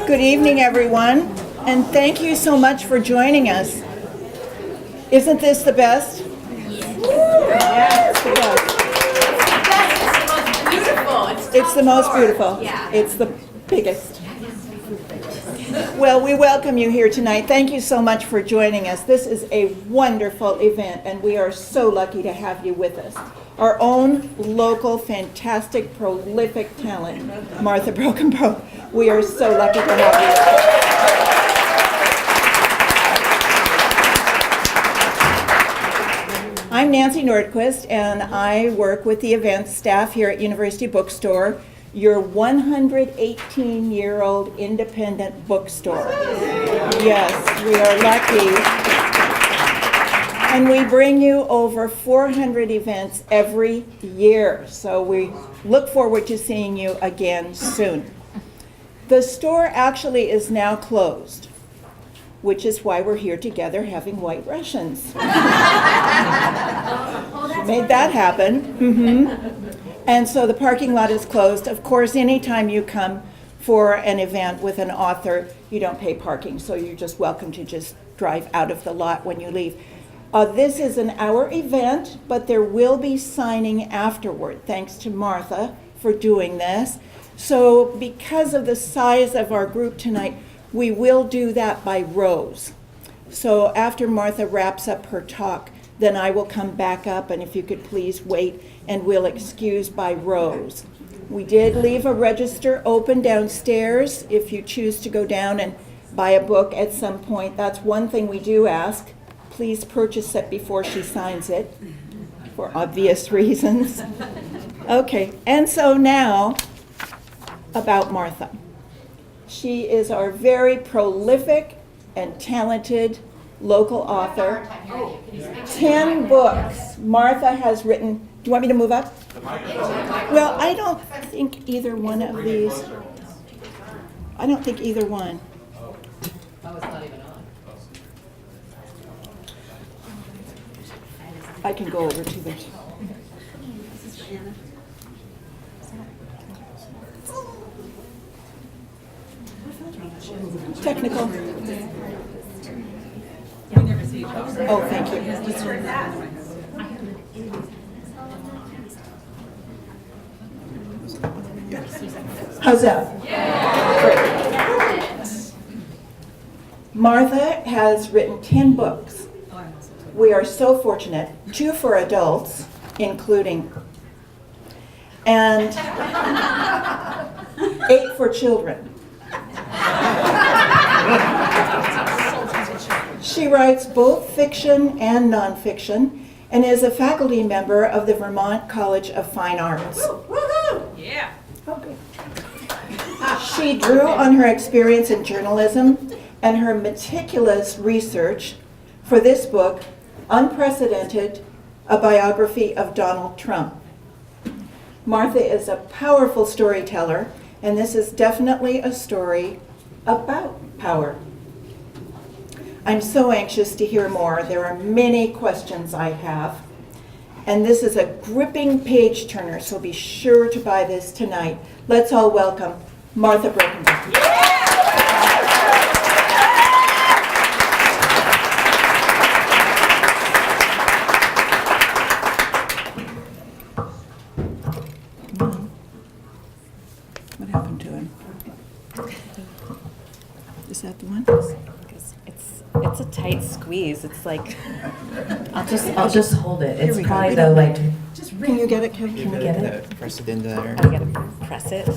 Good evening, everyone, and thank you so much for joining us. Isn't this the best? Yes. It's the best. It's the most beautiful. It's the biggest. Well, we welcome you here tonight. Thank you so much for joining us. This is a wonderful event, and we are so lucky to have you with us. Our own local, fantastic, prolific talent, Martha Brockenbrough. We are so lucky to have you. I'm Nancy Nordquist, and I work with the events staff here at University Bookstore, your 118-year-old independent bookstore. Yes, we are lucky. And we bring you over 400 events every year, so we look forward to seeing you again soon. The store actually is now closed, which is why we're here together having White Russians. Made that happen. And so the parking lot is closed. Of course, anytime you come for an event with an author, you don't pay parking, so you're just welcome to just drive out of the lot when you leave. This is an hour event, but there will be signing afterward. Thanks to Martha for doing this. So because of the size of our group tonight, we will do that by rows. So after Martha wraps up her talk, then I will come back up, and if you could please wait, and we'll excuse by rows. We did leave a register open downstairs if you choose to go down and buy a book at some point. That's one thing we do ask. Please purchase it before she signs it, for obvious reasons. Okay, and so now, about Martha. She is our very prolific and talented local author. 10 books Martha has written. Do you want me to move up? Well, I don't think either one of these. I don't think either one. Oh, it's not even on. I can go over to this. Technical. Oh, thank you. How's that? Great. Martha has written 10 books. We are so fortunate, 2 for adults, including, and 8 for children. She writes both fiction and nonfiction and is a faculty member of the Vermont College of Fine Arts. Yeah. Okay. She drew on her experience in journalism and her meticulous research for this book, Unprecedented, a biography of Donald Trump. Martha is a powerful storyteller, and this is definitely a story about power. I'm so anxious to hear more. There are many questions I have. And this is a gripping page turner, so be sure to buy this tonight. Let's all welcome Martha Brockenbrough. What happened to him? Is that the one? It's a tight squeeze. It's like I'll just hold it. It's we go. probably the like. Can you get it, Kevin? Can you get it? Press it in there. I gotta press it.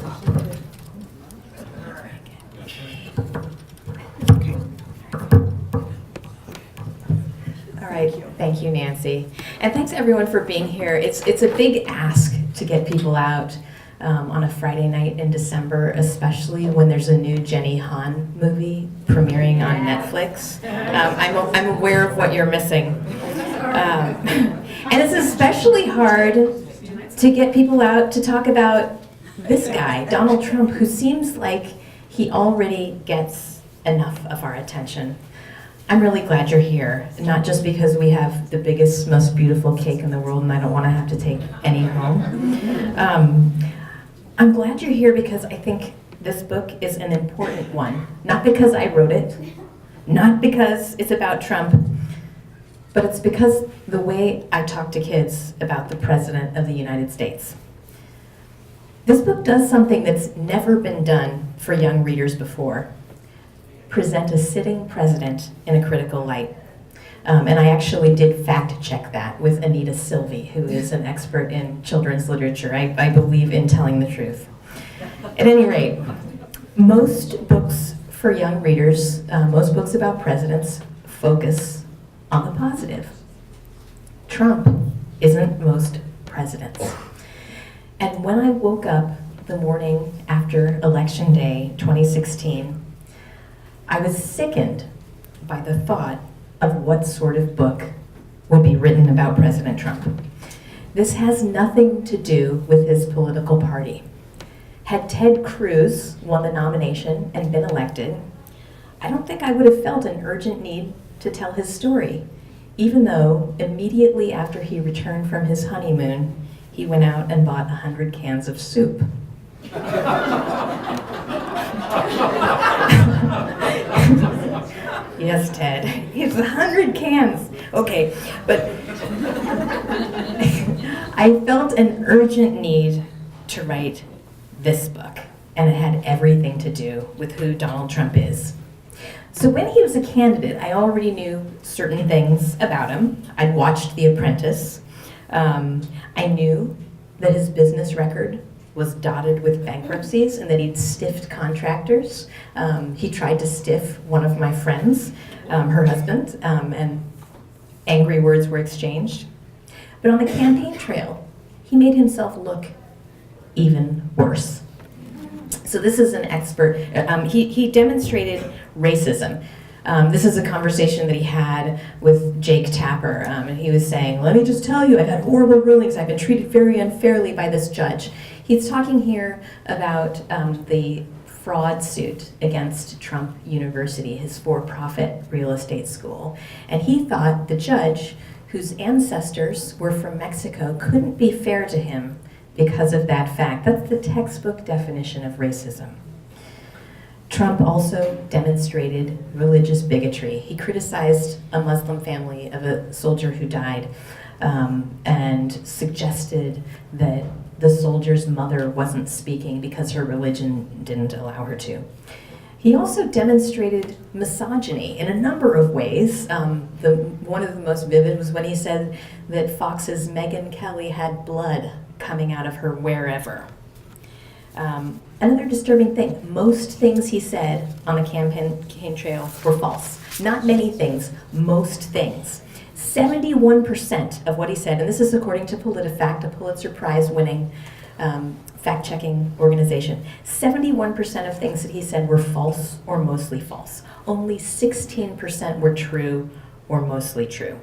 Okay. All right. Thank you, Nancy, and thanks everyone for being here. It's a big ask to get people out on a Friday night in December, especially when there's a new Jenny Han movie premiering on Netflix. I'm aware of what you're missing. And it's especially hard to get people out to talk about this guy, Donald Trump, who seems like he already gets enough of our attention. I'm really glad you're here, not just because we have the biggest, most beautiful cake in the world and I don't want to have to take any home. I'm glad you're here because I think this book is an important one, not because I wrote it, not because it's about Trump, but it's because the way I talk to kids about the President of the United States. This book does something that's never been done for young readers before: present a sitting president in a critical light. And I actually did fact check that with Anita Silvey, who is an expert in children's literature. I believe in telling the truth. At any rate, most books for young readers, most books about presidents, focus on the positive. Trump isn't most presidents. And when I woke up the morning after Election Day 2016, I was sickened by the thought of what sort of book would be written about President Trump. This has nothing to do with his political party. Had Ted Cruz won the nomination and been elected, I don't think I would have felt an urgent need to tell his story, even though immediately after he returned from his honeymoon, he went out and bought 100 cans of soup. Yes, Ted, it's 100 cans. Okay, but I felt an urgent need to write this book, and it had everything to do with who Donald Trump is. So when he was a candidate, I already knew certain things about him. I'd watched The Apprentice. I knew that his business record was dotted with bankruptcies and that he'd stiffed contractors. He tried to stiff one of my friends, her husband, and angry words were exchanged. But on the campaign trail, he made himself look even worse. So this is an expert. He demonstrated racism. This is a conversation that he had with Jake Tapper, and he was saying, "Let me just tell you, I've had horrible rulings. I've been treated very unfairly by this judge." He's talking here about the fraud suit against Trump University, his for-profit real estate school. And he thought the judge, whose ancestors were from Mexico, couldn't be fair to him because of that fact. That's the textbook definition of racism. Trump also demonstrated religious bigotry. He criticized a Muslim family of a soldier who died and suggested that the soldier's mother wasn't speaking because her religion didn't allow her to. He also demonstrated misogyny in a number of ways. One of the most vivid was when he said that Fox's Megyn Kelly had blood coming out of her wherever. Another disturbing thing, most things he said on the campaign trail were false. Not many things, most things. 71% of what he said, and this is according to PolitiFact, a Pulitzer Prize-winning fact-checking organization, 71% of things that he said were false or mostly false. Only 16% were true or mostly true.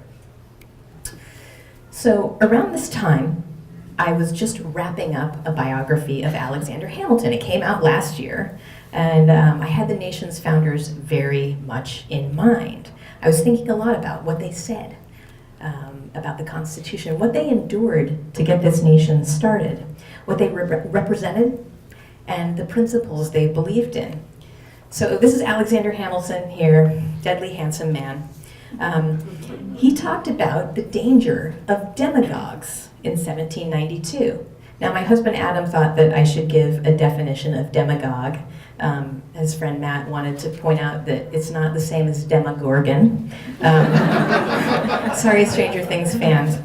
So around this time, I was just wrapping up a biography of Alexander Hamilton. It came out last year, and I had the nation's founders very much in mind. I was thinking a lot about what they said about the Constitution, what they endured to get this nation started, what they represented, and the principles they believed in. So this is Alexander Hamilton here, deadly handsome man. He talked about the danger of demagogues in 1792. Now, my husband Adam thought that I should give a definition of demagogue. His friend Matt wanted to point out that it's not the same as Demogorgon. Sorry, Stranger Things fans.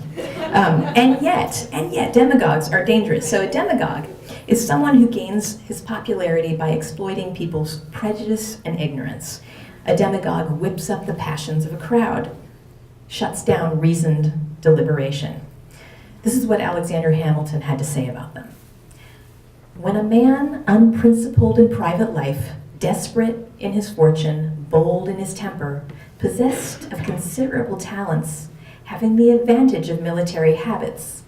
And yet, demagogues are dangerous. So a demagogue is someone who gains his popularity by exploiting people's prejudice and ignorance. A demagogue whips up the passions of a crowd, shuts down reasoned deliberation. This is what Alexander Hamilton had to say about them. When a man unprincipled in private life, desperate in his fortune, bold in his temper, possessed of considerable talents, having the advantage of military habits,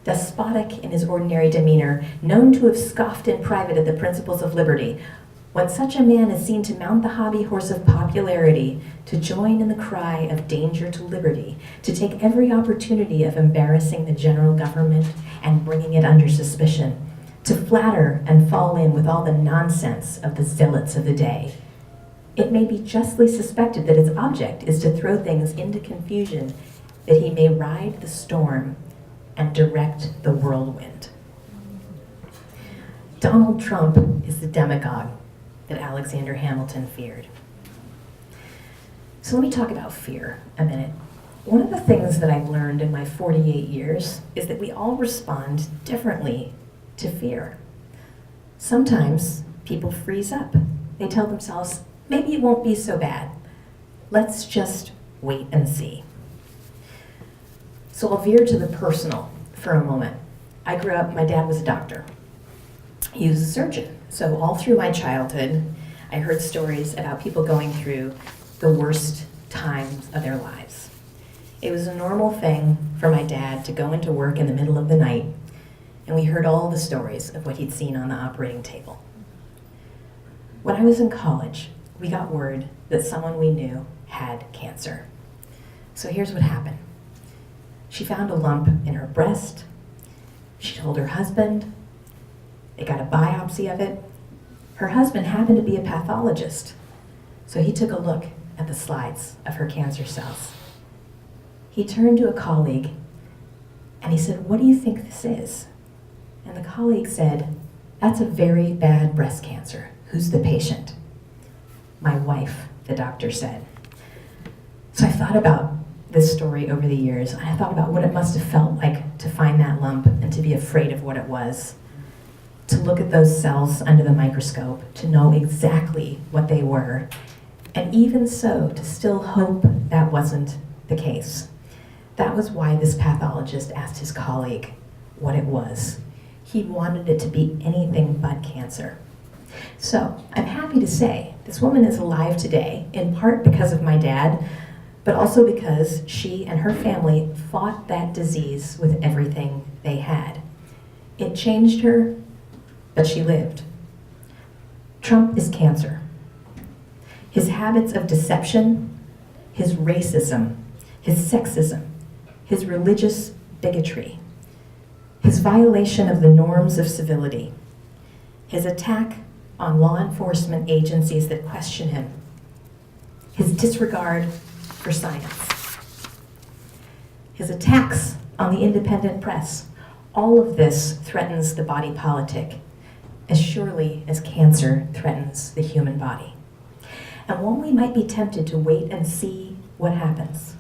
despotic in his ordinary demeanor, known to have scoffed in private at the principles of liberty, when such a man is seen to mount the hobby horse of popularity, to join in the cry of danger to liberty, to take every opportunity of embarrassing the general government and bringing it under suspicion, to flatter and fall in with all the nonsense of the zealots of the day. It may be justly suspected that its object is to throw things into confusion, that he may ride the storm and direct the whirlwind. Donald Trump is the demagogue that Alexander Hamilton feared. So let me talk about fear a minute. One of the things that I've learned in my 48 years is that we all respond differently to fear. Sometimes people freeze up. They tell themselves, maybe it won't be so bad. Let's just wait and see. So I'll veer to the personal for a moment. I grew up, my dad was a doctor. He was a surgeon. So all through my childhood, I heard stories about people going through the worst times of their lives. It was a normal thing for my dad to go into work in the middle of the night, and we heard all the stories of what he'd seen on the operating table. When I was in college, we got word that someone we knew had cancer. So here's what happened. She found a lump in her breast. She told her husband. They got a biopsy of it. Her husband happened to be a pathologist, so he took a look at the slides of her cancer cells. He turned to a colleague and he said, "What do you think this is?" And the colleague said, "That's a very bad breast cancer. Who's the patient?" "My wife," the doctor said. So I thought about this story over the years, and I thought about what it must have felt like to find that lump and to be afraid of what it was, to look at those cells under the microscope, to know exactly what they were, and even so, to still hope that wasn't the case. That was why this pathologist asked his colleague what it was. He wanted it to be anything but cancer. So I'm happy to say this woman is alive today, in part because of my dad, but also because she and her family fought that disease with everything they had. It changed her, but she lived. Trump is cancer. His habits of deception, his racism, his sexism, his religious bigotry, his violation of the norms of civility, his attack on law enforcement agencies that question him, his disregard for science, his attacks on the independent press, all of this threatens the body politic as surely as cancer threatens the human body. And while we might be tempted to wait and see what happens,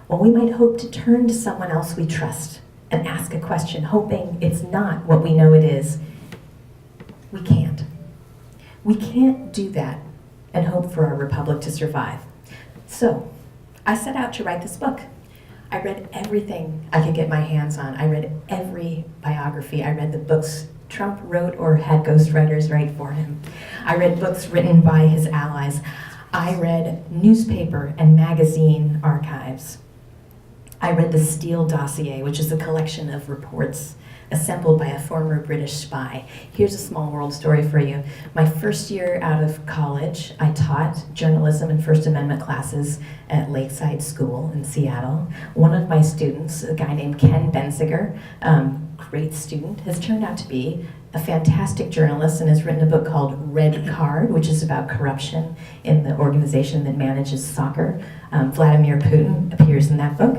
while we might hope to turn to someone else we trust and ask a question, hoping it's not what we know it is, we can't. We can't do that and hope for our republic to survive. So I set out to write this book. I read everything I could get my hands on. I read every biography. I read the books Trump wrote or had ghostwriters write for him. I read books written by his allies. I read newspaper and magazine archives. I read the Steele dossier, which is a collection of reports assembled by a former British spy. Here's a small world story for you. My first year out of college, I taught journalism and First Amendment classes at Lakeside School in Seattle. One of my students, a guy named Ken Benziger, great student, has turned out to be a fantastic journalist and has written a book called Red Card, which is about corruption in the organization that manages soccer. Vladimir Putin appears in that book.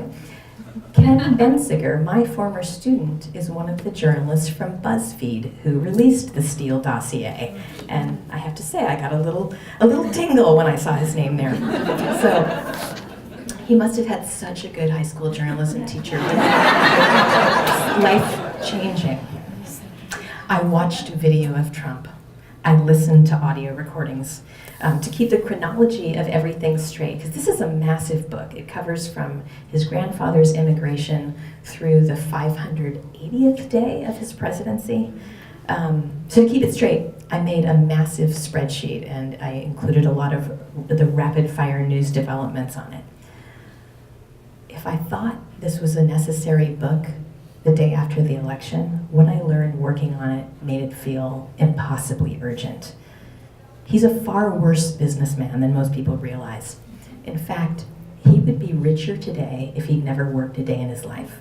Ken Benziger, my former student, is one of the journalists from BuzzFeed who released the Steele dossier. And I have to say, I got a little tingle when I saw his name there. So he must have had such a good high school journalism teacher. Life-changing. I watched video of Trump. I listened to audio recordings to keep the chronology of everything straight, because this is a massive book. It covers from his grandfather's immigration through the 580th day of his presidency. So to keep it straight, I made a massive spreadsheet and I included a lot of the rapid-fire news developments on it. If I thought this was a necessary book the day after the election, what I learned working on it made it feel impossibly urgent. He's a far worse businessman than most people realize. In fact, he would be richer today if he'd never worked a day in his life.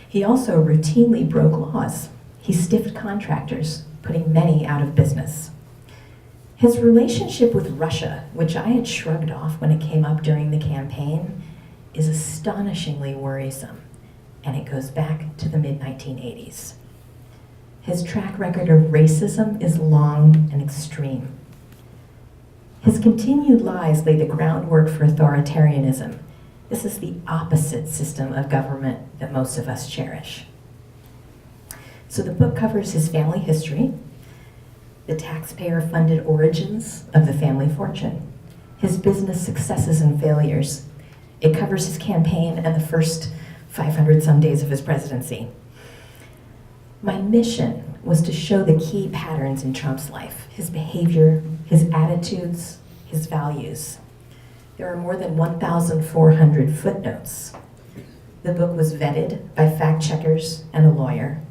He also routinely broke laws. He stiffed contractors, putting many out of business. His relationship with Russia, which I had shrugged off when it came up during the campaign, is astonishingly worrisome, and it goes back to the mid-1980s. His track record of racism is long and extreme. His continued lies lay the groundwork for authoritarianism. This is the opposite system of government that most of us cherish. So the book covers his family history, the taxpayer-funded origins of the family fortune, his business successes and failures. It covers his campaign and the first 500 some days of his presidency. My mission was to show the key patterns in Trump's life, his behavior, his attitudes, his values. There are more than 1,400 footnotes. The book was vetted by fact checkers and a lawyer,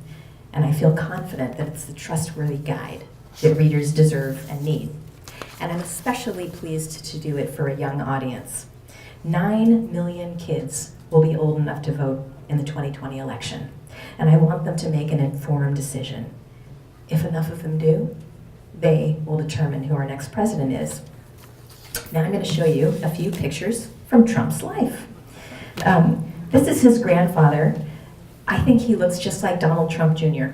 and I feel confident that it's the trustworthy guide that readers deserve and need. And I'm especially pleased to do it for a young audience. 9 million kids will be old enough to vote in the 2020 election, and I want them to make an informed decision. If enough of them do, they will determine who our next president is. Now I'm going to show you a few pictures from Trump's life. This is his grandfather. I think he looks just like Donald Trump Jr.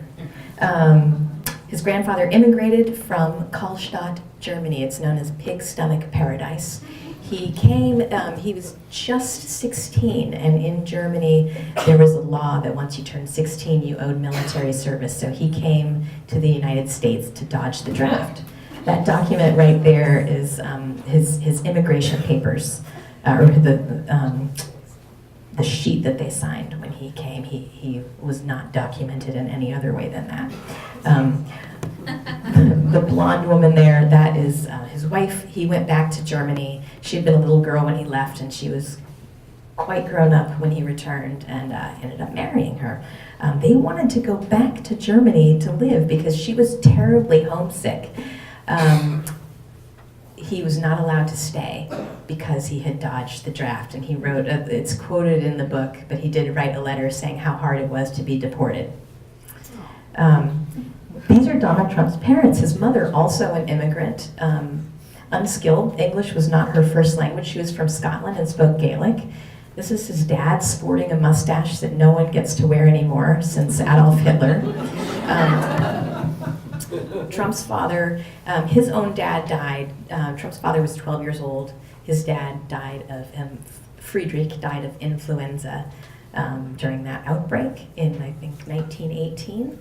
His grandfather immigrated from Kallstadt, Germany. It's known as Pig Stomach Paradise. He came, he was just 16, and in Germany there was a law that once you turned 16 you owed military service, so he came to the United States to dodge the draft. That document right there is his immigration papers, or the sheet that they signed when he came. He was not documented in any other way than that. The blonde woman there, that is his wife. He went back to Germany. She had been a little girl when he left, and she was quite grown up when he returned, and ended up marrying her. They wanted to go back to Germany to live because she was terribly homesick. He was not allowed to stay because he had dodged the draft, and he wrote, it's quoted in the book, but he did write a letter saying how hard it was to be deported. These are Donald Trump's parents. His mother, also an immigrant, unskilled. English was not her first language. She was from Scotland and spoke Gaelic. This is his dad sporting a mustache that no one gets to wear anymore since Adolf Hitler. Trump's father, his own dad died. Trump's father was 12 years old. His dad died of, Friedrich died of influenza during that outbreak in, I think, 1918.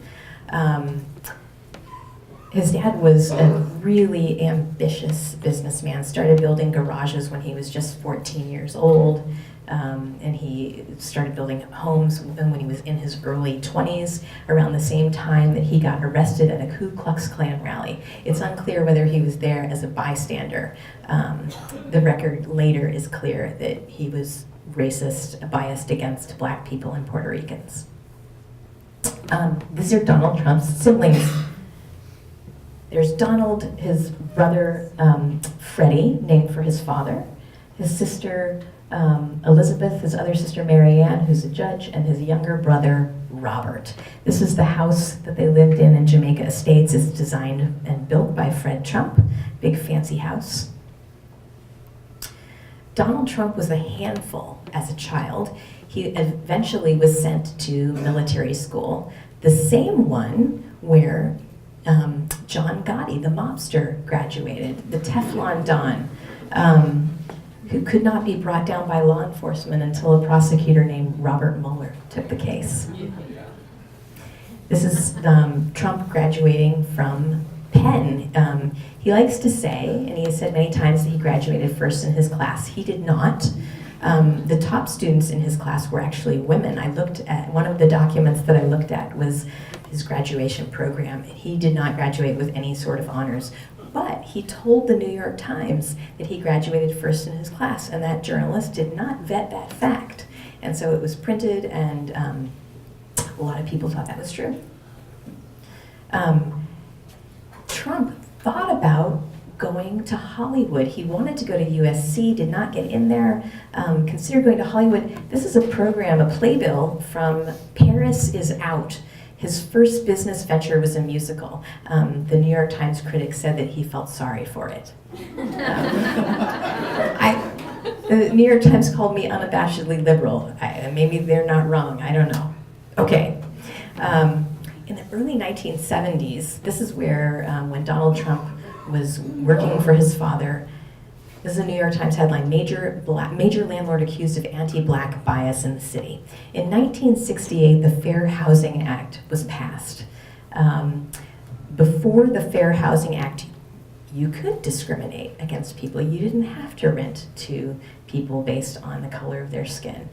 His dad was a really ambitious businessman, started building garages when he was just 14 years old, and he started building homes when he was in his early 20s, around the same time that he got arrested at a Ku Klux Klan rally. It's unclear whether he was there as a bystander. The record later is clear that he was racist, biased against black people and Puerto Ricans. These are Donald Trump's siblings. There's Donald, his brother Freddie, named for his father, his sister Elizabeth, his other sister Marianne, who's a judge, and his younger brother Robert. This is the house that they lived in Jamaica Estates. It's designed and built by Fred Trump, big fancy house. Donald Trump was a handful as a child. He eventually was sent to military school, the same one where John Gotti, the mobster, graduated, the Teflon Don, who could not be brought down by law enforcement until a prosecutor named Robert Mueller took the case. This is Trump graduating from Penn. He likes to say, and he has said many times, that he graduated first in his class. He did not. The top students in his class were actually women. I looked at, one of the documents that I looked at was his graduation program. He did not graduate with any sort of honors, but he told the New York Times that he graduated first in his class, and that journalist did not vet that fact. And so it was printed, and a lot of people thought that was true. Trump thought about going to Hollywood. He wanted to go to USC, did not get in there, considered going to Hollywood. This is a program, a playbill from Paris is Out. His first business venture was a musical. The New York Times critic said that he felt sorry for it. The New York Times called me unabashedly liberal. Maybe they're not wrong, I don't know. Okay. In the early 1970s, this is where, when Donald Trump was working for his father, this is a New York Times headline, major landlord accused of anti-black bias in the city. In 1968, the Fair Housing Act was passed. Before the Fair Housing Act, you could discriminate against people. You didn't have to rent to people based on the color of their skin.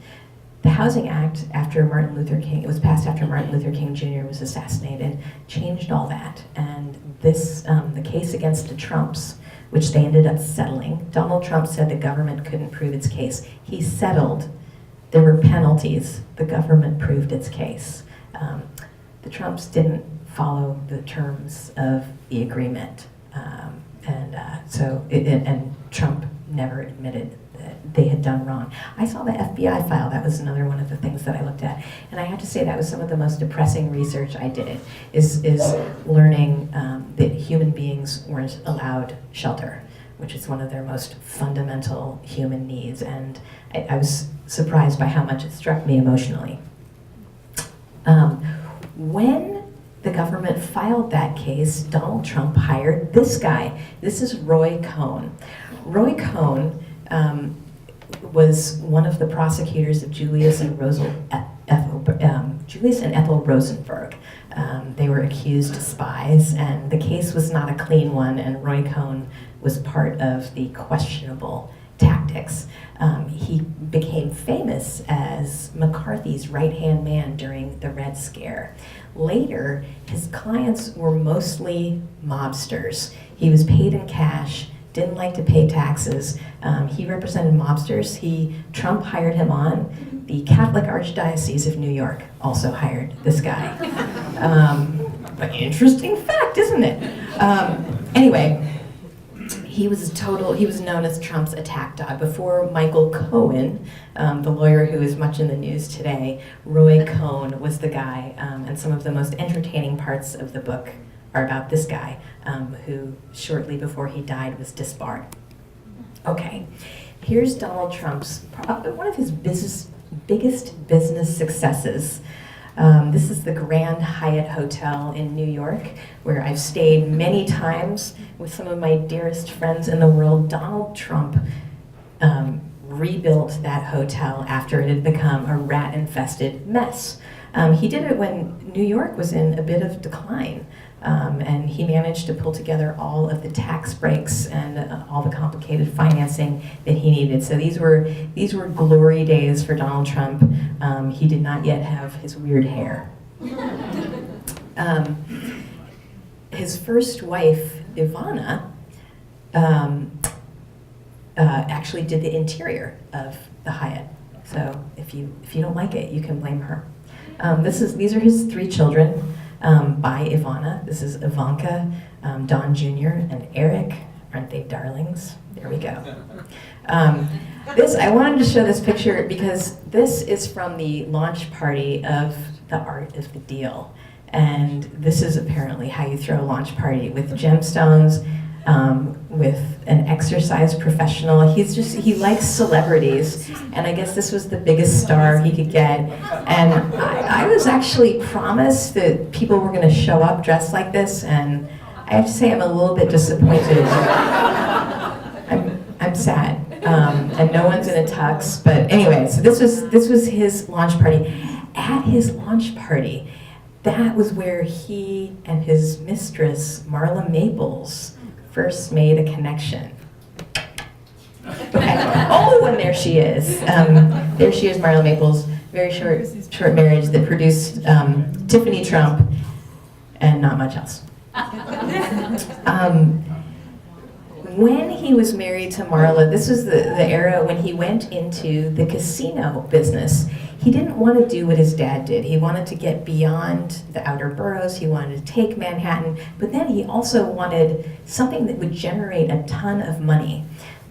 The Housing Act, after Martin Luther King, it was passed after Martin Luther King Jr. was assassinated, changed all that. And this, the case against the Trumps, which they ended up settling. Donald Trump said the government couldn't prove its case. He settled. There were penalties. The government proved its case. The Trumps didn't follow the terms of the agreement. And Trump never admitted that they had done wrong. I saw the FBI file. That was another one of the things that I looked at. And I have to say that was some of the most depressing research I did, is learning that human beings weren't allowed shelter, which is one of their most fundamental human needs. And I was surprised by how much it struck me emotionally. When the government filed that case, Donald Trump hired this guy. This is Roy Cohn. Roy Cohn was one of the prosecutors of Julius and Ethel Rosenberg. They were accused spies, and the case was not a clean one, and Roy Cohn was part of the questionable tactics. He became famous as McCarthy's right-hand man during the Red Scare. Later, his clients were mostly mobsters. He was paid in cash, didn't like to pay taxes. He represented mobsters. Trump hired him on. The Catholic Archdiocese of New York also hired this guy. An interesting fact, isn't it? Anyway, he was known as Trump's attack dog. Before Michael Cohen, the lawyer who is much in the news today, Roy Cohn was the guy, and some of the most entertaining parts of the book are about this guy, who shortly before he died was disbarred. Okay, here's Donald Trump's, one of his biggest business successes. This is the Grand Hyatt Hotel in New York, where I've stayed many times with some of my dearest friends in the world. Donald Trump rebuilt that hotel after it had become a rat-infested mess. He did it when New York was in a bit of decline, and he managed to pull together all of the tax breaks and all the complicated financing that he needed. So these were glory days for Donald Trump. He did not yet have his weird hair. His first wife, Ivana, actually did the interior of the Hyatt. So if you don't like it, you can blame her. These are his 3 children by Ivana. This is Ivanka, Don Jr., and Eric. Aren't they darlings? There we go. I wanted to show this picture because this is from the launch party of The Art of the Deal. And this is apparently how you throw a launch party, with gemstones, with an exercise professional. He likes celebrities, and I guess this was the biggest star he could get. And I was actually promised that people were going to show up dressed like this, and I have to say I'm a little bit disappointed. I'm sad, and no one's in a tux. But anyway, so this was his launch party. At his launch party, that was where he and his mistress, Marla Maples, first made a connection. Okay. Oh, and there she is. There she is, Marla Maples. Very short marriage that produced Tiffany Trump and not much else. When he was married to Marla, this was the era when he went into the casino business. He didn't want to do what his dad did. He wanted to get beyond the outer boroughs. He wanted to take Manhattan, but then he also wanted something that would generate a ton of money.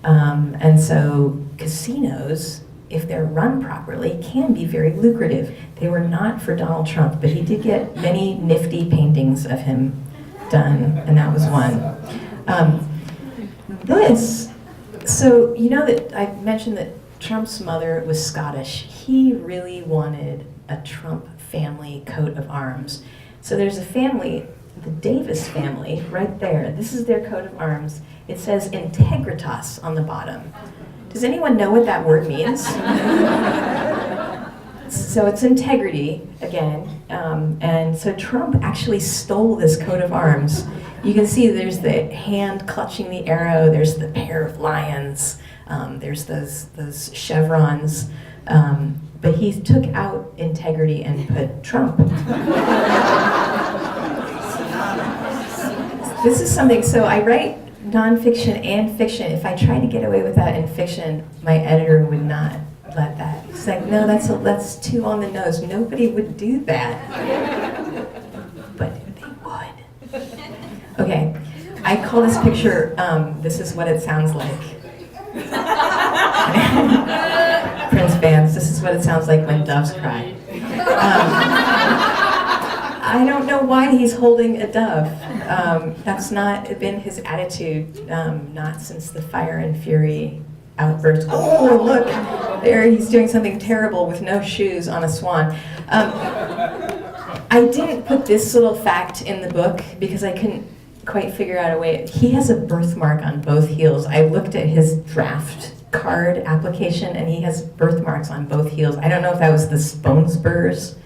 And so casinos if they're run properly, can be very lucrative. They were not for Donald Trump, but he did get many nifty paintings of him done, and that was one. So you know that I mentioned that Trump's mother was Scottish. He really wanted a Trump family coat of arms. So there's a family, the Davis family, right there. This is their coat of arms. It says integritas on the bottom. Does anyone know what that word means? So it's integrity, again. And so Trump actually stole this coat of arms. You can see there's the hand clutching the arrow, there's the pair of lions, there's those chevrons. But he took out integrity and put Trump. This is something, so I write nonfiction and fiction. If I tried to get away with that in fiction, my editor would not let that. It's like, no, that's too on the nose. Nobody would do that. But they would. Okay, I call this picture, This Is What It Sounds Like. Prince fans, this is what it sounds like when doves cry. I don't know why he's holding a dove. That's not been his attitude, not since the Fire and Fury outburst. Oh, look, there he's doing something terrible with no shoes on a swan. I didn't put this little fact in the book because I couldn't quite figure out a way. He has a birthmark on both heels. I looked at his draft card application and he has birthmarks on both heels. I don't know if that was the bone spurs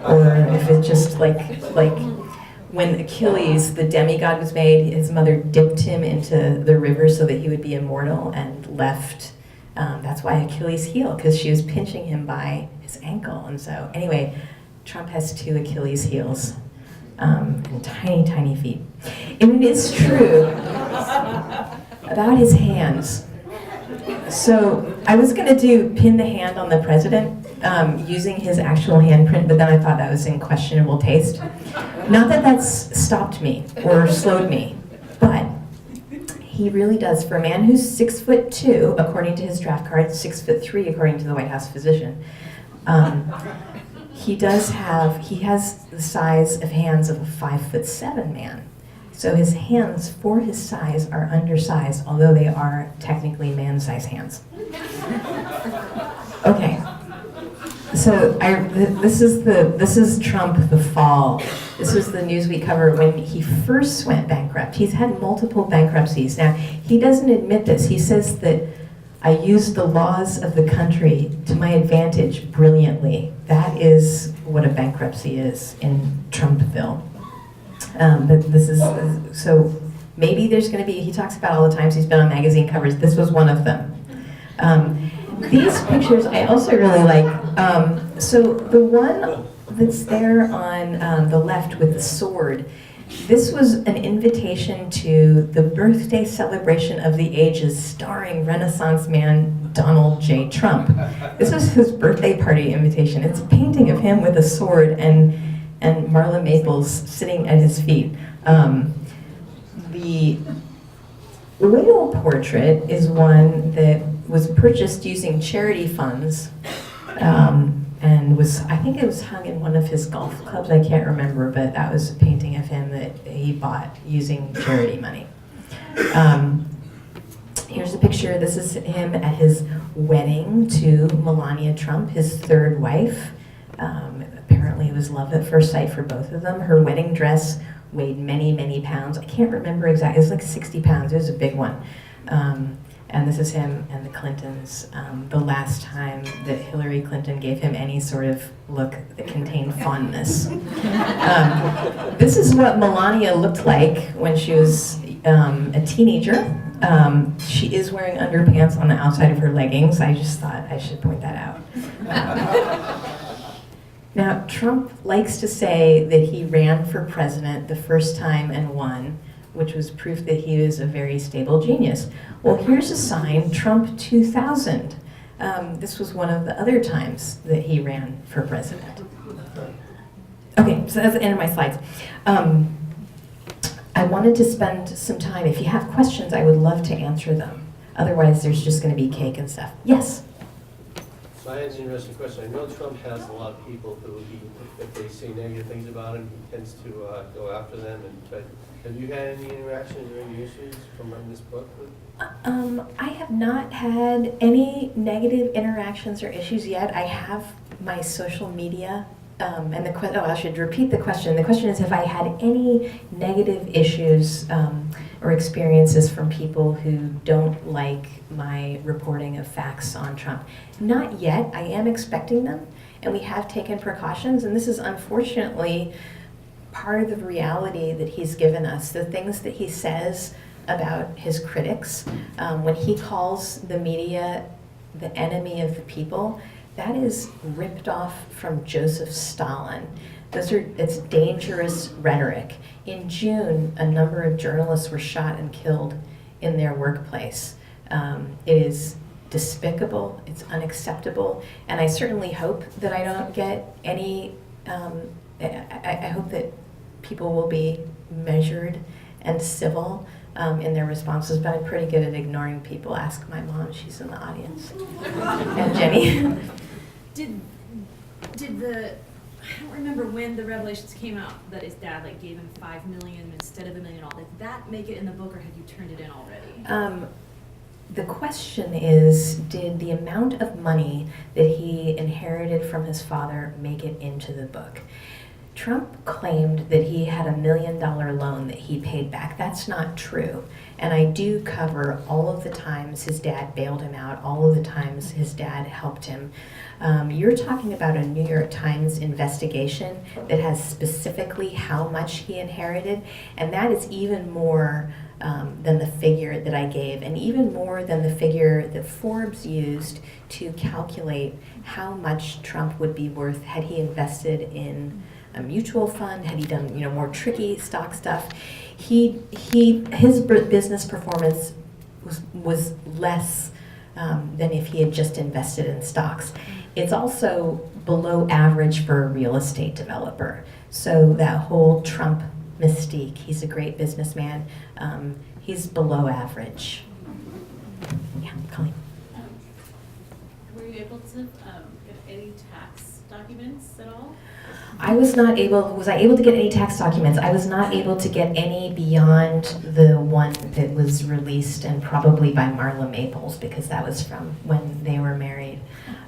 or if it's just like when Achilles, the demigod, was made, his mother dipped him into the river so that he would be immortal and left. That's why Achilles' heel, because she was pinching him by his ankle. And so, anyway, Trump has 2 Achilles heels and tiny, tiny feet. And it is true about his hands. So I was going to pin the hand on the president using his actual handprint, but then I thought that was in questionable taste. Not that that's stopped me or slowed me, but he really does. For a man who's 6'2", according to his draft card, 6'3", according to the White House physician, he has the size of hands of a 5'7" man. So his hands, for his size, are undersized, although they are technically man-sized hands. Okay. So this is Trump the fall. This was the Newsweek cover when he first went bankrupt. He's had multiple bankruptcies. Now, he doesn't admit this. He says that I used the laws of the country to my advantage brilliantly. That is what a bankruptcy is in Trumpville. But this is, so maybe there's going to be, he talks about all the times he's been on magazine covers. This was one of them. These pictures I also really like. So the one that's there on the left with the sword, this was an invitation to the birthday celebration of the ages starring Renaissance man Donald J. Trump. This was his birthday party invitation. It's a painting of him with a sword and Marla Maples sitting at his feet. The oil portrait is one that was purchased using charity funds and I think it was hung in one of his golf clubs, I can't remember, but that was a painting of him that he bought using charity money. Here's a picture, this is him at his wedding to Melania Trump, his third wife. Apparently it was love at first sight for both of them. Her wedding dress weighed many, many pounds. I can't remember exactly, it was like 60 pounds, it was a big one. And this is him and the Clintons, the last time that Hillary Clinton gave him any sort of look that contained fondness. This is what Melania looked like when she was a teenager. She is wearing underpants on the outside of her leggings. I just thought I should point that out. Now, Trump likes to say that he ran for president the first time and won, which was proof that he was a very stable genius. Well, here's a sign, Trump 2000. This was one of the other times that he ran for president. Okay, so that's the end of my slides. I wanted to spend some time, if you have questions, I would love to answer them. Otherwise, there's just gonna be cake and stuff. Yes? I had an interesting question. I know Trump has a lot of people who, if they say negative things about him, he tends to go after them. But have you had any interactions or any issues from writing this book? I have not had any negative interactions or issues yet. I have my social media, and I should repeat the question. The question is, have I had any negative issues or experiences from people who don't like my reporting of facts on Trump? Not yet. I am expecting them, and we have taken precautions, and this is unfortunately part of the reality that he's given us. The things that he says about his critics, when he calls the media the enemy of the people, that is ripped off from Joseph Stalin. It's dangerous rhetoric. In June, a number of journalists were shot and killed in their workplace. It is despicable, it's unacceptable, and I certainly hope that I don't get any, I hope that people will be measured and civil in their responses, but I'm pretty good at ignoring people. Ask my mom, she's in the audience. And Jenny. Did the, I don't remember when the revelations came out that his dad like gave him $5 million instead of $1 million. Did that make it in the book, or had you turned it in already? The question is, did the amount of money that he inherited from his father make it into the book? Trump claimed that he had $1 million loan that he paid back. That's not true. And I do cover all of the times his dad bailed him out, all of the times his dad helped him. You're talking about a New York Times investigation that has specifically how much he inherited, and that is even more than the figure that I gave, and even more than the figure that Forbes used to calculate how much Trump would be worth had he invested in a mutual fund, had he done more tricky stock stuff. His business performance was less than if he had just invested in stocks. It's also below average for a real estate developer. So that whole Trump mystique, he's a great businessman, he's below average. Yeah, Colleen. Were you able to get any tax documents at all? Was I able to get any tax documents? I was not able to get any beyond the one that was released, and probably by Marla Maples, because that was from when they were married.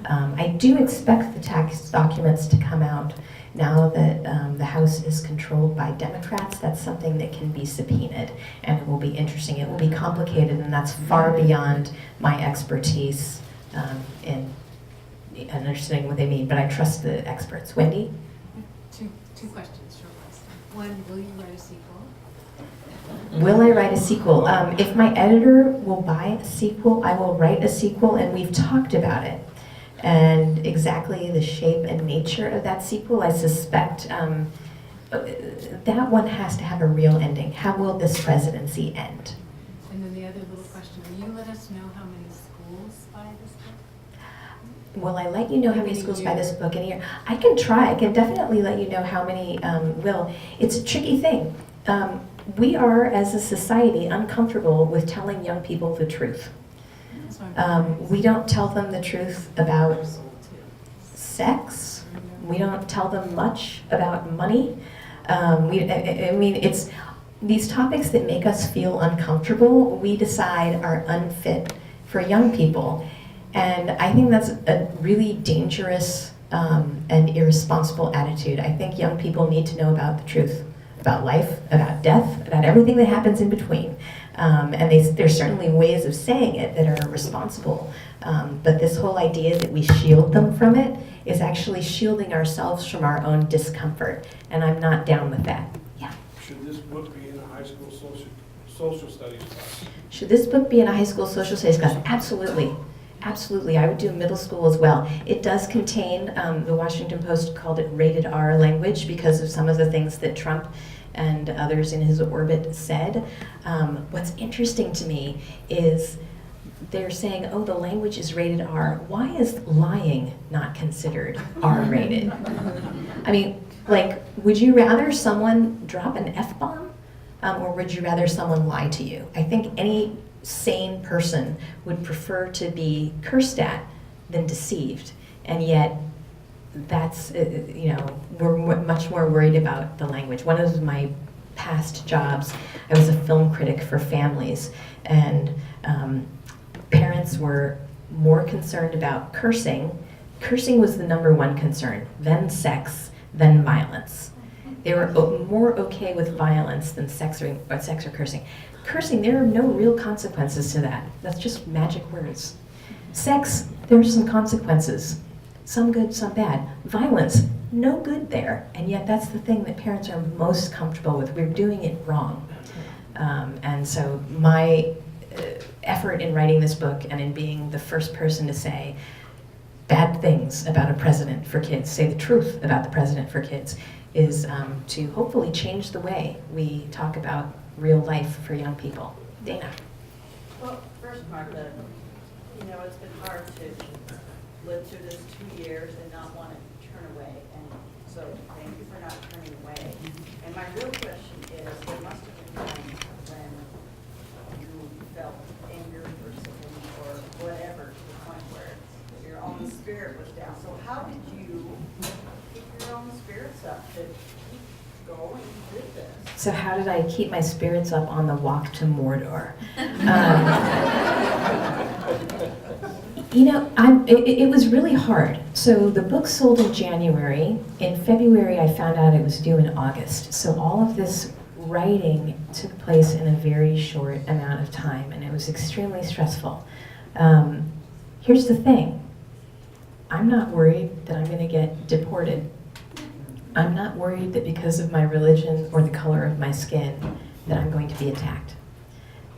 I do expect the tax documents to come out now that the House is controlled by Democrats. That's something that can be subpoenaed, and it will be interesting. It will be complicated, and that's far beyond my expertise in understanding what they mean, but I trust the experts. Wendy? Two questions, short ones. One, will you write a sequel? Will I write a sequel? If my editor will buy a sequel, I will write a sequel, and we've talked about it. And exactly the shape and nature of that sequel, I suspect that one has to have a real ending. How will this presidency end? And then the other little question, will you let us know how many schools buy this book? Will I let you know how many schools buy this book in a year? I can try. I can definitely let you know how many will. It's a tricky thing. We are, as a society, uncomfortable with telling young people the truth. We don't tell them the truth about sex. We don't tell them much about money. It's these topics that make us feel uncomfortable, we decide are unfit for young people. And I think that's a really dangerous and irresponsible attitude. I think young people need to know about the truth, about life, about death, about everything that happens in between. And there's certainly ways of saying it that are responsible. But this whole idea that we shield them from it is actually shielding ourselves from our own discomfort. And I'm not down with that. Yeah. Should this book be in a high school social studies class? Should this book be in a high school social studies class? Absolutely. Absolutely. I would do middle school as well. It does contain, the Washington Post called it rated R language because of some of the things that Trump and others in his orbit said. What's interesting to me is they're saying, oh, the language is rated R. Why is lying not considered R-rated? I mean, like, would you rather someone drop an F-bomb or would you rather someone lie to you? I think any sane person would prefer to be cursed at than deceived. And yet, that's, we're much more worried about the language. One of my past jobs, I was a film critic for families, and parents were more concerned about cursing. Cursing was the #1 concern, then sex, then violence. They were more okay with violence than sex or cursing. Cursing, there are no real consequences to that. That's just magic words. Sex, there's some consequences. Some good, some bad. Violence, no good there. And yet that's the thing that parents are most comfortable with. We're doing it wrong. And so my effort in writing this book and in being the first person to say bad things about a president for kids, say the truth about the president for kids, is to hopefully change the way we talk about real life for young people. Dana. Well, first, Martha, it's been hard to live through this 2 years and not want to turn away, and so thank you for not turning away. And my real question is, there must have been times when you felt anger or something or whatever, to the point where your own spirit was down. So how did you keep your own spirits up to keep going with this? So how did I keep my spirits up on the walk to Mordor? It was really hard. So the book sold in January. In February, I found out it was due in August. So all of this writing took place in a very short amount of time, and it was extremely stressful. Here's the thing. I'm not worried that I'm going to get deported. I'm not worried that because of my religion or the color of my skin that I'm going to be attacked.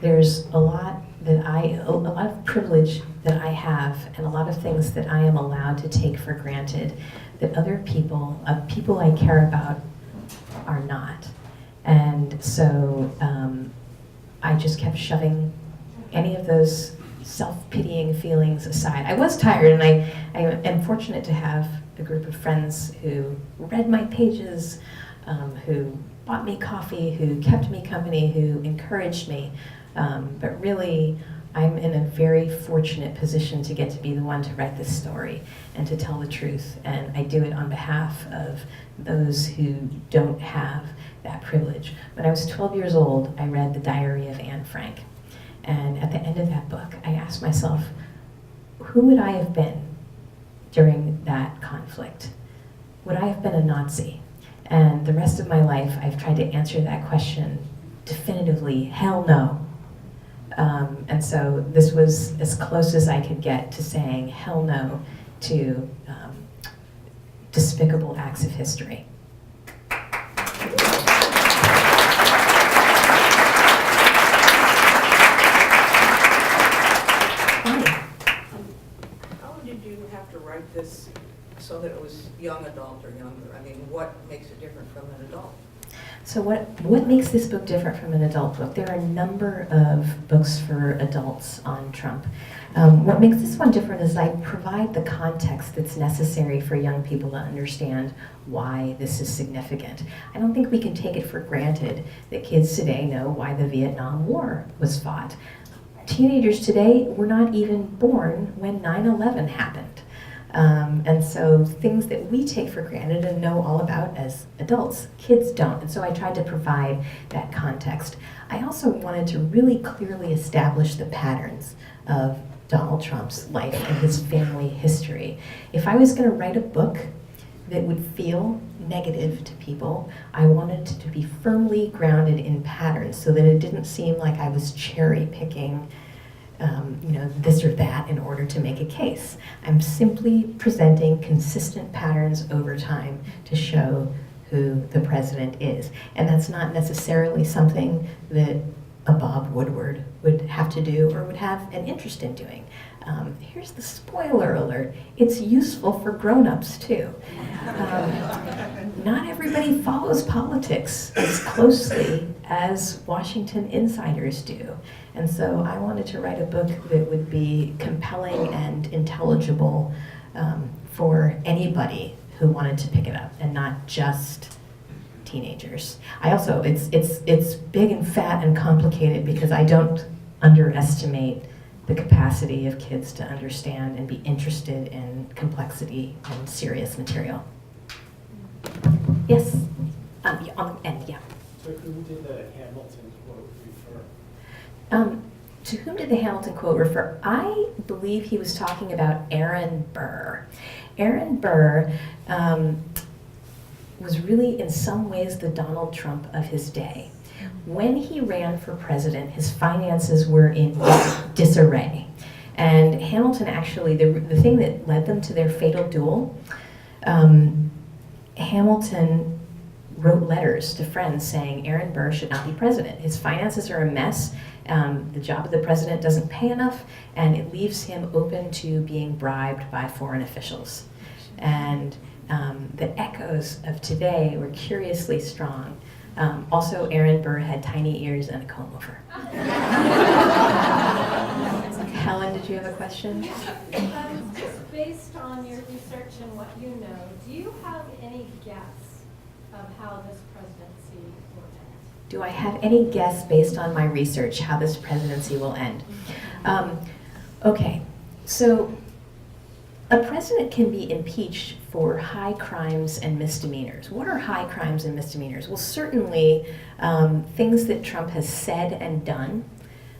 There's a lot of privilege that I have, and a lot of things that I am allowed to take for granted that other people, people I care about, are not. And so I just kept shoving any of those self-pitying feelings aside. I was tired, and I am fortunate to have a group of friends who read my pages, who bought me coffee, who kept me company, who encouraged me. But really, I'm in a very fortunate position to get to be the one to write this story and to tell the truth. And I do it on behalf of those who don't have that privilege. When I was 12 years old, I read The Diary of Anne Frank. And at the end of that book, I asked myself, who would I have been during that conflict? Would I have been a Nazi? And the rest of my life, I've tried to answer that question definitively, hell no. And so this was as close as I could get to saying hell no to despicable acts of history. How did you have to write this so that it was young adult or younger? I mean, what makes it different from an adult? So what makes this book different from an adult book? There are a number of books for adults on Trump. What makes this one different is I provide the context that's necessary for young people to understand why this is significant. I don't think we can take it for granted that kids today know why the Vietnam War was fought. Teenagers today were not even born when 9/11 happened. And so things that we take for granted and know all about as adults, kids don't. And so I tried to provide that context. I also wanted to really clearly establish the patterns of Donald Trump's life and his family history. If I was going to write a book that would feel negative to people, I wanted it to be firmly grounded in patterns so that it didn't seem like I was cherry picking this or that in order to make a case. I'm simply presenting consistent patterns over time to show who the president is. And that's not necessarily something that a Bob Woodward would have to do or would have an interest in doing. Here's the spoiler alert. It's useful for grown-ups too. Not everybody follows politics as closely as Washington insiders do. And so I wanted to write a book that would be compelling and intelligible for anybody who wanted to pick it up, and not just teenagers. I also, it's big and fat and complicated because I don't underestimate the capacity of kids to understand and be interested in complexity and serious material. Yes? Yeah, on the end, yeah. To whom did the Hamilton quote refer? To whom did the Hamilton quote refer? I believe he was talking about Aaron Burr. Aaron Burr was really, in some ways, the Donald Trump of his day. When he ran for president, his finances were in disarray. And Hamilton actually, the thing that led them to their fatal duel, Hamilton wrote letters to friends saying Aaron Burr should not be president. His finances are a mess. The job of the president doesn't pay enough, and it leaves him open to being bribed by foreign officials. And the echoes of today were curiously strong. Also, Aaron Burr had tiny ears and a comb over. Helen, did you have a question? Just based on your research and what you know, do you have any guess of how this presidency will end? Do I have any guess based on my research how this presidency will end? Okay, so a president can be impeached for high crimes and misdemeanors. What are high crimes and misdemeanors? Well, certainly things that Trump has said and done.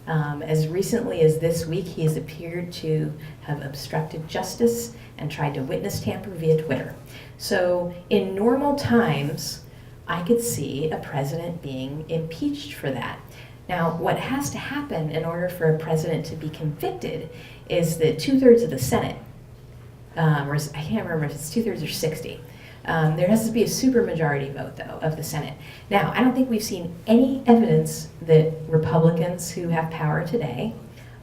As recently as this week, he has appeared to have obstructed justice and tried to witness tamper via Twitter. So in normal times, I could see a president being impeached for that. Now, what has to happen in order for a president to be convicted is that 2/3 of the Senate, or I can't remember if it's 2/3 or 60. There has to be a supermajority vote, though, of the Senate. Now, I don't think we've seen any evidence that Republicans who have power today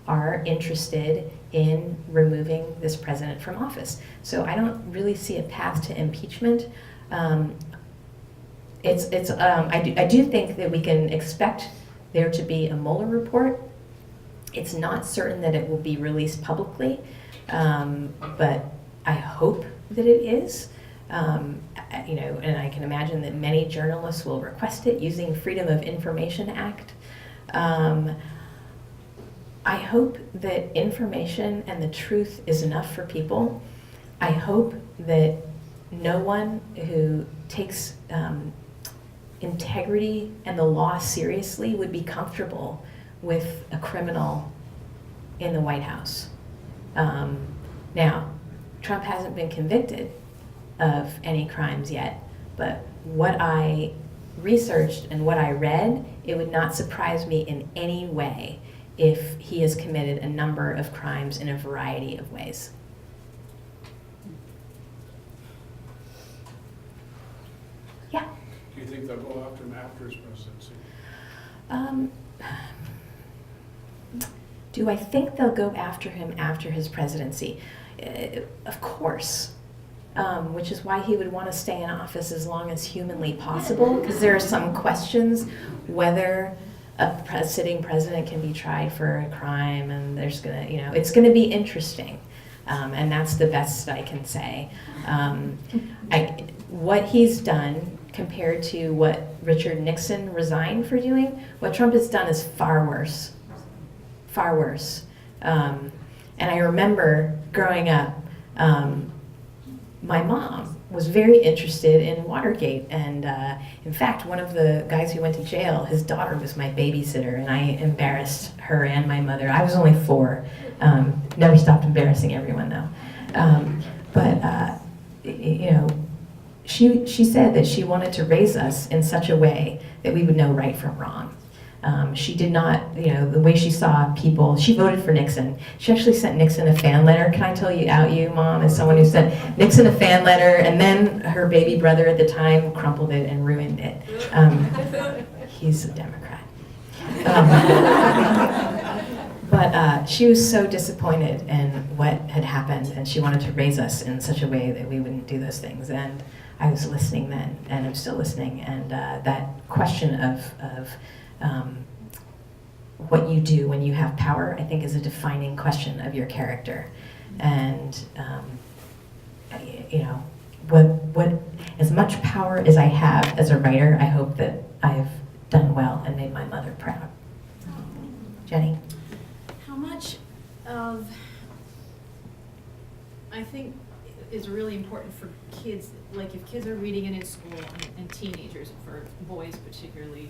are interested in removing this president from office. So I don't really see a path to impeachment. I do think that we can expect there to be a Mueller report. It's not certain that it will be released publicly, but I hope that it is. And I can imagine that many journalists will request it using Freedom of Information Act. I hope that information and the truth is enough for people. I hope that no one who takes integrity and the law seriously would be comfortable with a criminal in the White House. Now, Trump hasn't been convicted of any crimes yet, but what I researched and what I read, it would not surprise me in any way if he has committed a number of crimes in a variety of ways. Yeah? Do you think they'll go after him after his presidency? Do I think they'll go after him after his presidency? Of course. Which is why he would want to stay in office as long as humanly possible, because there are some questions whether a sitting president can be tried for a crime, and there's it's gonna be interesting, and that's the best I can say. What he's done compared to what Richard Nixon resigned for doing, what Trump has done is far worse, far worse. And I remember growing up, my mom was very interested in Watergate, and in fact, one of the guys who went to jail, his daughter was my babysitter, and I embarrassed her and my mother. I was only 4. Never stopped embarrassing everyone, though. She said that she wanted to raise us in such a way that we would know right from wrong. She did not, the way she saw people, she voted for Nixon. She actually sent Nixon a fan letter. Can I tell you, Mom, as someone who sent Nixon a fan letter, and then her baby brother at the time crumpled it and ruined it. He's a Democrat. But she was so disappointed in what had happened, and she wanted to raise us in such a way that we wouldn't do those things. And I was listening then, and I'm still listening. And that question of what you do when you have power, I think, is a defining question of your character. And what as much power as I have as a writer, I hope that I've done well and made my mother proud. Jenny? How much of, I think, is really important for kids, like if kids are reading it in school and teenagers, for boys particularly,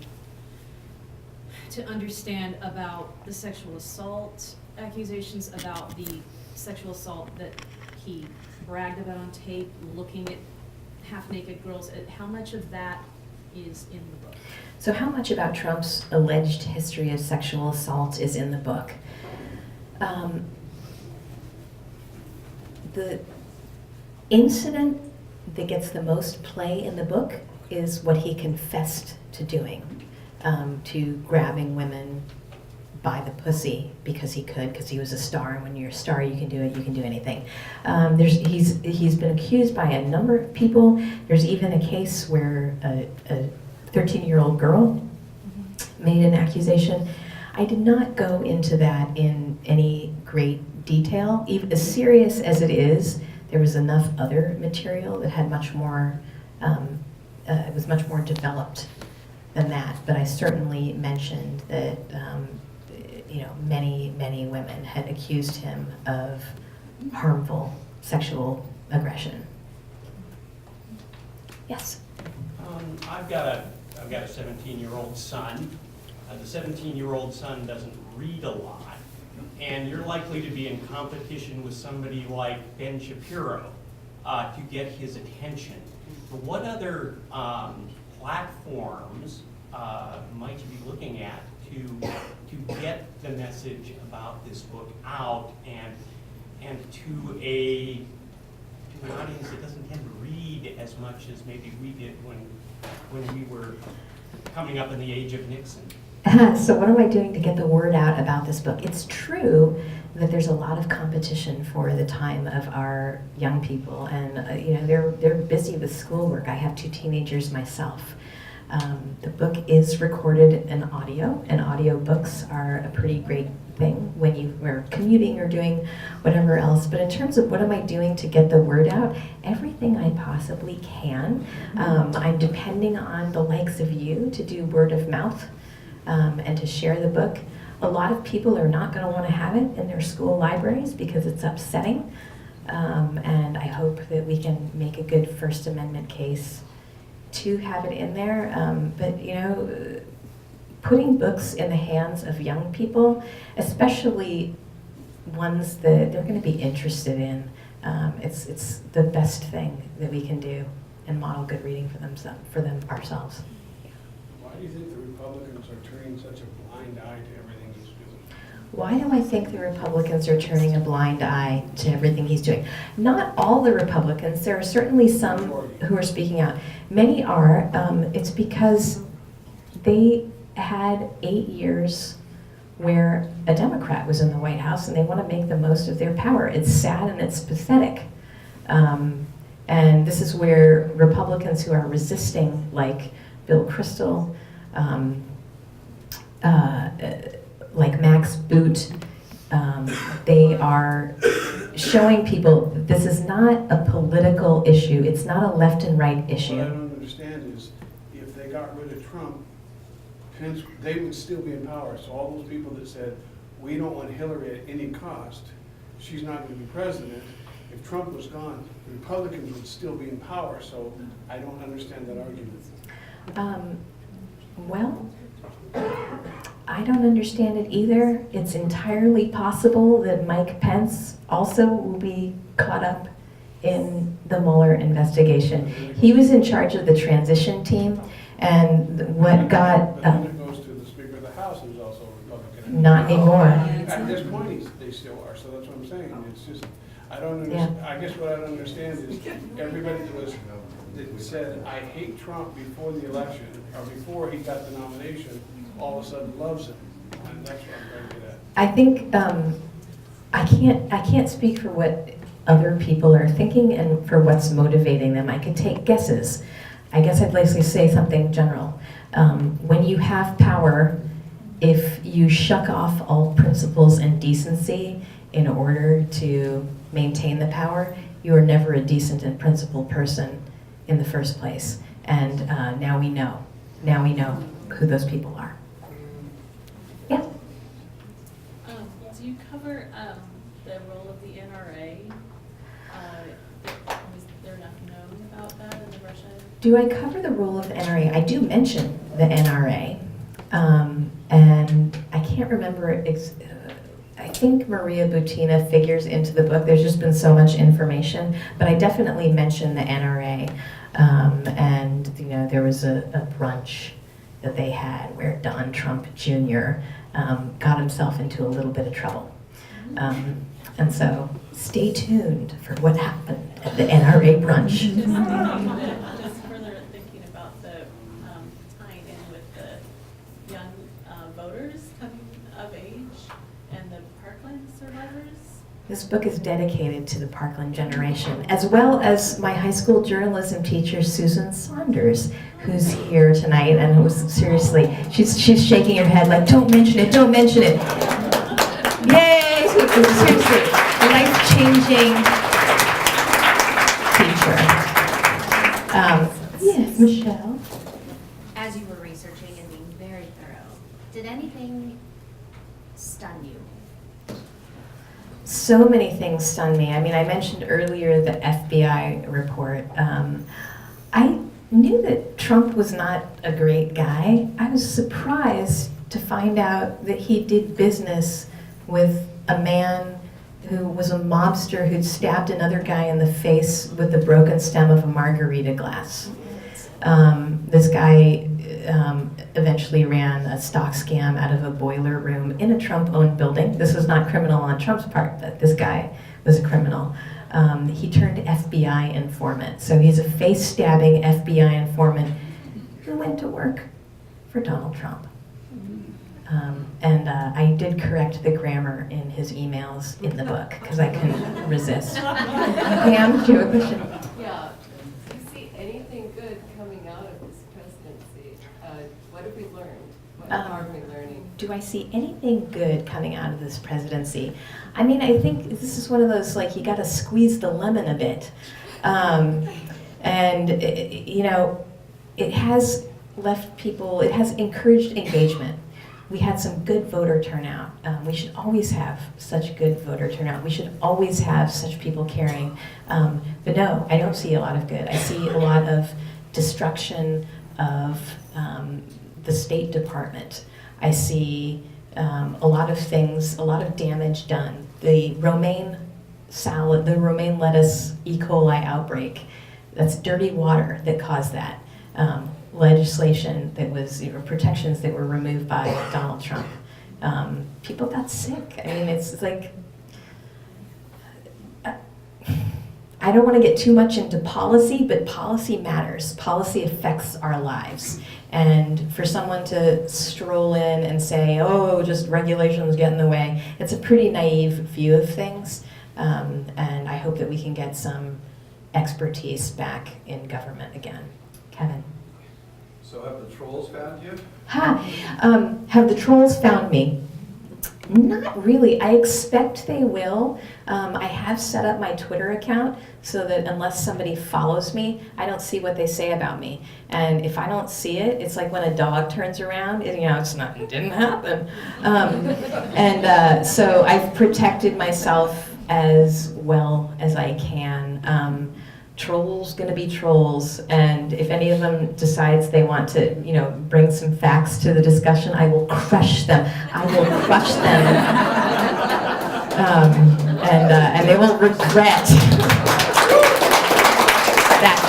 to understand about the sexual assault accusations, about the sexual assault that he bragged about on tape, looking at half-naked girls, how much of that is in the book? So how much about Trump's alleged history of sexual assault is in the book? The incident that gets the most play in the book is what he confessed to doing, to grabbing women by the pussy because he could, because he was a star, and when you're a star you can do it, you can do anything. He's been accused by a number of people. There's even a case where a 13-year-old girl made an accusation. I did not go into that in any great detail. Even as serious as it is, there was enough other material that had much more, it was much more developed than that. But I certainly mentioned that many women had accused him of harmful sexual aggression. Yes. I've got a 17-year-old son. The 17-year-old son doesn't read a lot, and you're likely to be in competition with somebody like Ben Shapiro to get his attention. What other platforms might you be looking at to get the message about this book out and to an audience that doesn't tend to read as much as maybe we did when we were coming up in the age of Nixon? So what am I doing to get the word out about this book? It's true that there's a lot of competition for the time of our young people, and they're busy with schoolwork. I have 2 teenagers myself. The book is recorded in audio, and audio books are a pretty great thing when you are commuting or doing whatever else. But in terms of what am I doing to get the word out, everything I possibly can. I'm depending on the likes of you to do word of mouth and to share the book. A lot of people are not going to want to have it in their school libraries because it's upsetting. And I hope that we can make a good First Amendment case to have it in there. But putting books in the hands of young people, especially ones that they're going to be interested in, it's the best thing that we can do and model good reading for them ourselves. Why do you think the Republicans are turning such a blind eye to everything he's doing? Why do I think the Republicans are turning a blind eye to everything he's doing? Not all the Republicans. There are certainly some who are speaking out. Many are. It's because they had 8 years where a Democrat was in the White House and they want to make the most of their power. It's sad and it's pathetic. And this is where Republicans who are resisting, like Bill Kristol, like Max Boot, they are showing people that this is not a political issue. It's not a left and right issue. What I don't understand is if they got rid of Trump, Pence, they would still be in power. So all those people that said, we don't want Hillary at any cost, she's not going to be president. If Trump was gone, the Republicans would still be in power. So I don't understand that argument. Well, I don't understand it either. It's entirely possible that Mike Pence also will be caught up in the Mueller investigation. He was in charge of the transition team, and what got... But then it goes to the Speaker of the House, who's also a Republican. Not anymore. At this point, they still are, so that's what I'm saying. It's just, I don't understand. Yeah. I guess what I don't understand is everybody that said, I hate Trump before the election, or before he got the nomination, all of a sudden loves him. And that's what I'm trying to get at. I think I can't speak for what other people are thinking and for what's motivating them. I could take guesses. I guess I'd like to say something general. When you have power, if you shuck off all principles and decency in order to maintain the power, you are never a decent and principled person in the first place. And now we know. Now we know who those people are. Yeah? Do you come cover the role of the NRA? Was there enough known about that in the Russia? Do I cover the role of the NRA? I do mention the NRA, and I can't remember. I think Maria Butina figures into the book. There's just been so much information, but I definitely mention the NRA. And you know, there was a brunch that they had where Don Trump Jr. Got himself into a little bit of trouble. And so stay tuned for what happened at the NRA brunch. Just further thinking about the tying in with the young voters coming of age and the Parkland survivors. This book is dedicated to the Parkland generation, as well as my high school journalism teacher, Susan Saunders, who's here tonight, and who's seriously, she's shaking her head like, don't mention it, don't mention it. Yay! Seriously, a life-changing teacher. Yes, Michelle? As you were researching and being very thorough, did anything stun you? So many things stun me. I mean, I mentioned earlier the FBI report. I knew that Trump was not a great guy. I was surprised to find out that he did business with a man who was a mobster who'd stabbed another guy in the face with the broken stem of a margarita glass. This guy eventually ran a stock scam out of a boiler room in a Trump-owned building. This was not criminal on Trump's part, but this guy was a criminal. He turned FBI informant. So he's a face-stabbing FBI informant who went to work for Donald Trump. And I did correct the grammar in his emails in the book because I couldn't resist. Pam, do you have a question? Yeah. Do you see anything good coming out of this presidency? What have we learned? What are we learning? Do I see anything good coming out of this presidency? I mean, I think this is one of those, like, you got to squeeze the lemon a bit. You know, it has left people, it has encouraged engagement. We had some good voter turnout. We should always have such good voter turnout. We should always have such people caring. But no, I don't see a lot of good. I see a lot of destruction of the State Department. I see a lot of things, a lot of damage done. The romaine salad, the romaine lettuce E. coli outbreak, that's dirty water that caused that. Legislation that was, protections that were removed by Donald Trump. People got sick. I mean, it's like, I don't want to get too much into policy, but policy matters. Policy affects our lives. And for someone to stroll in and say, oh, just regulations get in the way, it's a pretty naive view of things. And I hope that we can get some expertise back in government again. Kevin. So have the trolls found you? Have the trolls found me? Not really. I expect they will. I have set up my Twitter account so that unless somebody follows me, I don't see what they say about me. And if I don't see it, it's like when a dog turns around, it didn't happen. So I've protected myself as well as I can. Trolls gonna be trolls, and if any of them decides they want to, bring some facts to the discussion, I will crush them. I will crush them, and they will regret that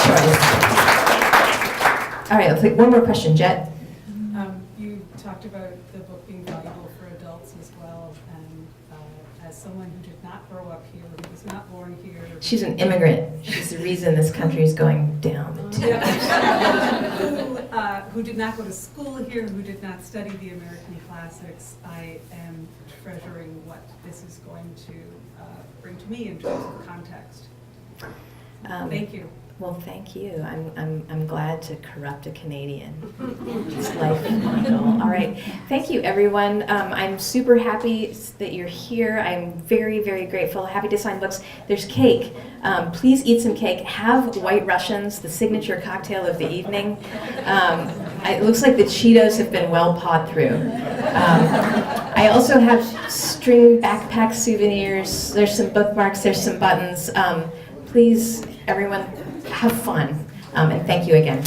choice. All right, let's take one more question, Jet. You talked about the book being valuable for adults as well, and as someone who did not grow up here, who was not born here. She's an immigrant. She's the reason this country is going down. Who did not go to school here, who did not study the American classics, I am treasuring what this is going to bring to me in terms of context. Thank you. Well, thank you. I'm glad to corrupt a Canadian. It's life, Michael. All right. Thank you, everyone. I'm super happy that you're here. I'm very, very grateful. Happy to sign books. There's cake. Please eat some cake. Have White Russians, the signature cocktail of the evening. It looks like the Cheetos have been well pawed through. I also have string backpack souvenirs. There's some bookmarks. There's some buttons. Please, everyone, have fun. And thank you again.